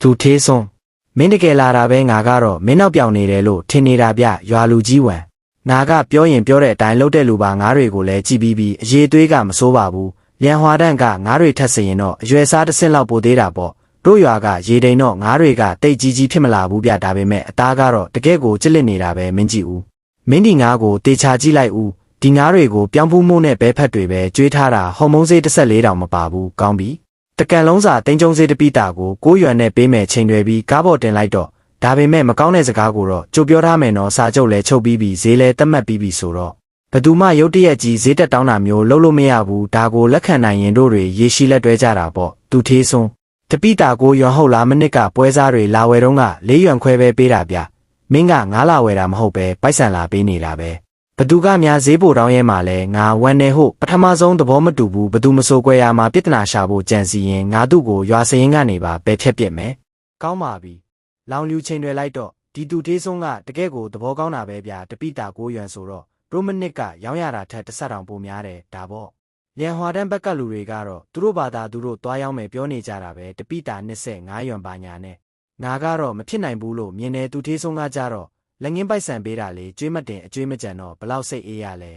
သူထေးစွန်းမင်းတကယ်လာတာပဲငါကတော့မင်းနောက်ပြောင်နေတယ်လို့ထင်နေတာဗျရွာလူကြီးဝံငါကပြောရင်ပြောတဲ့အတိုင်းလှုပ်တဲ့လူပါငါးတွေကိုလည်းကြည်ပြီးအရေးသွေးကမစိုးပါဘူးလျံဟွာတန့်ကငါးတွေထက်စရင်တော့အရွယ်စားတစ်ဆင့်လောက်ပိုသေးတာပေါ့တို့ရွာကရေတိန်တော့ငါးတွေကတိတ်ကြီးဖြစ်မလာဘူးဗျဒါပေမဲ့အသားကတော့တကယ့်ကိုကြစ်လက်နေတာပဲမင်းကြည့်ဦးမင်းဒီငါးကိုတေချာကြည့်လိုက်ဦးဒီငါးတွေကိုပြောင်းဖူးမို့နဲ့ဘဲဖက်တွေပဲကျွေးထားတာဟော်မုန်းဆေး14တောင်မပါဘူးကောင်းပြီတကန်လုံးစာတင်းကျုံဆေးတပိတာကို6ရွယ်နဲ့ပေးမယ်ချိန်တွေပြီးကားပေါ်တင်လိုက်တော့ဒါပေမဲ့မကောင်းတဲ့စကားကိုတော့ကြိုပြောထားမယ်နော်စာချုပ်လဲချုပ်ပြီးဈေးလဲသတ်မှတ်ပြီးပြီဆိုတော့ဘသူမှရုတ်တရက်ကြီးဈေးတက်တောင်းတာမျိုးလုပ်လို့မရဘူးဒါကိုလက်ခံနိုင်ရင်တို့တွေရေရှိလက်တွဲကြတာပေါ့သူထေးစွန်းတပိတာကိုရွံဟုတ်လားမနစ်ကပွဲစားတွေလာဝယ်တော့က4ရွံခွဲပဲပေးတာဗျမင်းက9လာဝယ်တာမဟုတ်ပဲပိုက်ဆံလာပေးနေတာပဲဘသူကများဈေးပိုတောင်းရဲမှာလဲငါဝမ်းနေဟုတ်ပထမဆုံးသဘောမတူဘူးဘသူမစိုးကွဲရမှာပြဿနာရှာဖို့ကြံစီရင်ငါတို့ကိုရွာစရင်ကနေပါပဲဖြက်ပြစ်မယ်ကောင်းပါပြီလောင်လူချိန်တွေလိုက်တော့ဒီသူထေးစွန်းကတကယ့်ကိုသဘောကောင်းတာပဲဗျတပိတာ9ရွံဆိုတော့ရိုမနစ်ကရောင်းရတာထက်တစ်ဆက်တောင်ပိုများတယ်ဒါပေါ့လျံဟွာတန်းဘက်ကလူတွေကတော့သူတို့ဘာသာသူတို့သွားရောက်မယ်ပြောနေကြတာပဲတပိတာ25ရွံပါညာနဲ့ငါကတော့မဖြစ်နိုင်ဘူးလို့မြင်တယ်သူထေးစွန်းကကြတော့လက်ငင်းပိုက်ဆံပေးတာလေကျွေးမတင်အကျွေးမကြံတော့ဘလောက်စိတ်အေးရလဲ